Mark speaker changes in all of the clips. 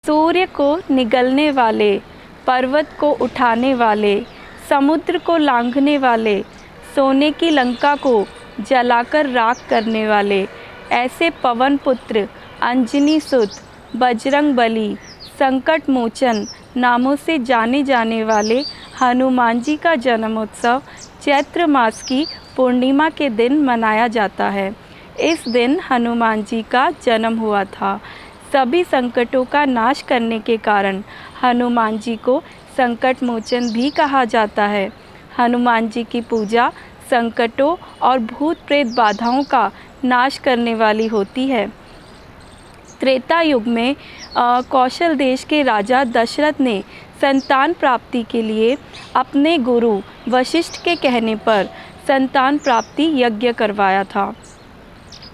Speaker 1: सूर्य को निगलने वाले, पर्वत को उठाने वाले, समुद्र को लांघने वाले, सोने की लंका को जलाकर राख करने वाले, ऐसे पवन पुत्र, अंजनी सुत, बजरंग बली, संकट मोचन नामों से जाने जाने वाले हनुमान जी का जन्मोत्सव चैत्र मास की पूर्णिमा के दिन मनाया जाता है। इस दिन हनुमान जी का जन्म हुआ था। सभी संकटों का नाश करने के कारण हनुमान जी को संकट मोचन भी कहा जाता है। हनुमान जी की पूजा संकटों और भूत प्रेत बाधाओं का नाश करने वाली होती है। त्रेता युग में कौशल देश के राजा दशरथ ने संतान प्राप्ति के लिए अपने गुरु वशिष्ठ के कहने पर संतान प्राप्ति यज्ञ करवाया था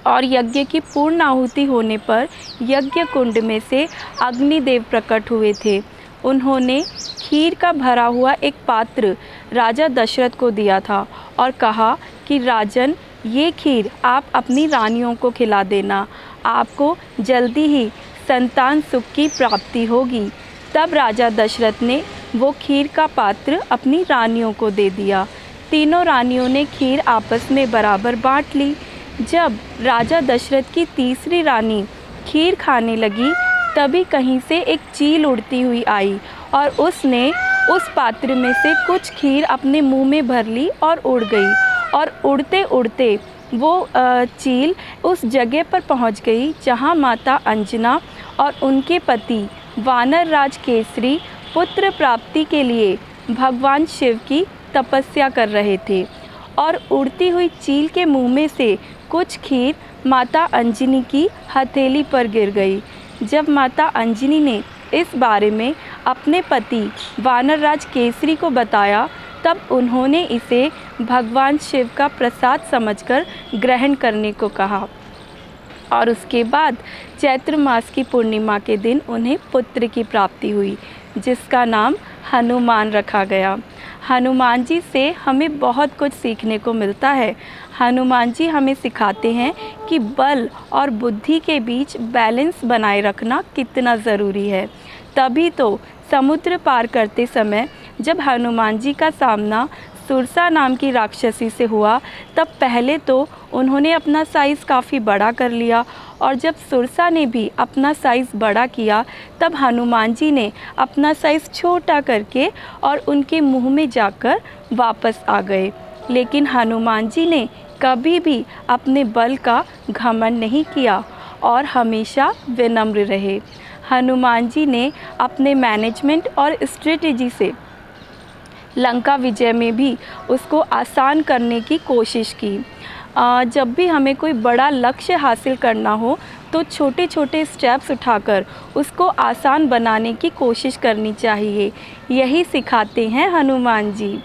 Speaker 1: और यज्ञ की पूर्ण आहुति होने पर यज्ञ कुंड में से अग्निदेव प्रकट हुए थे। उन्होंने खीर का भरा हुआ एक पात्र राजा दशरथ को दिया था और कहा कि राजन, ये खीर आप अपनी रानियों को खिला देना, आपको जल्दी ही संतान सुख की प्राप्ति होगी। तब राजा दशरथ ने वो खीर का पात्र अपनी रानियों को दे दिया। तीनों रानियों ने खीर आपस में बराबर बांट ली। जब राजा दशरथ की तीसरी रानी खीर खाने लगी, तभी कहीं से एक चील उड़ती हुई आई और उसने उस पात्र में से कुछ खीर अपने मुंह में भर ली और उड़ गई। और उड़ते उड़ते वो चील उस जगह पर पहुंच गई जहां माता अंजना और उनके पति वानर राज केसरी पुत्र प्राप्ति के लिए भगवान शिव की तपस्या कर रहे थे। और उड़ती हुई चील के मुंह में से कुछ खीर माता अंजनी की हथेली पर गिर गई। जब माता अंजनी ने इस बारे में अपने पति वानर राज केसरी को बताया, तब उन्होंने इसे भगवान शिव का प्रसाद समझकर ग्रहण करने को कहा। और उसके बाद चैत्र मास की पूर्णिमा के दिन उन्हें पुत्र की प्राप्ति हुई, जिसका नाम हनुमान रखा गया। हनुमान जी से हमें बहुत कुछ सीखने को मिलता है। हनुमान जी हमें सिखाते हैं कि बल और बुद्धि के बीच बैलेंस बनाए रखना कितना ज़रूरी है। तभी तो समुद्र पार करते समय जब हनुमान जी का सामना सुरसा नाम की राक्षसी से हुआ, तब पहले तो उन्होंने अपना साइज़ काफ़ी बड़ा कर लिया और जब सुरसा ने भी अपना साइज़ बड़ा किया, तब हनुमान जी ने अपना साइज़ छोटा करके और उनके मुंह में जाकर वापस आ गए। लेकिन हनुमान जी ने कभी भी अपने बल का घमंड नहीं किया और हमेशा विनम्र रहे। हनुमान जी ने अपने मैनेजमेंट और स्ट्रेटेजी से लंका विजय में भी उसको आसान करने की कोशिश की। जब भी हमें कोई बड़ा लक्ष्य हासिल करना हो तो छोटे छोटे स्टेप्स उठाकर उसको आसान बनाने की कोशिश करनी चाहिए। यही सिखाते हैं हनुमान जी।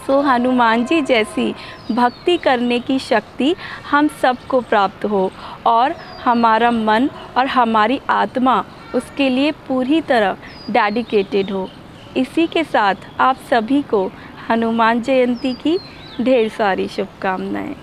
Speaker 1: सो हनुमान जी जैसी भक्ति करने की शक्ति हम सबको प्राप्त हो और हमारा मन और हमारी आत्मा उसके लिए पूरी तरह डेडिकेटेड हो। इसी के साथ आप सभी को हनुमान जयंती की ढेर सारी शुभकामनाएं।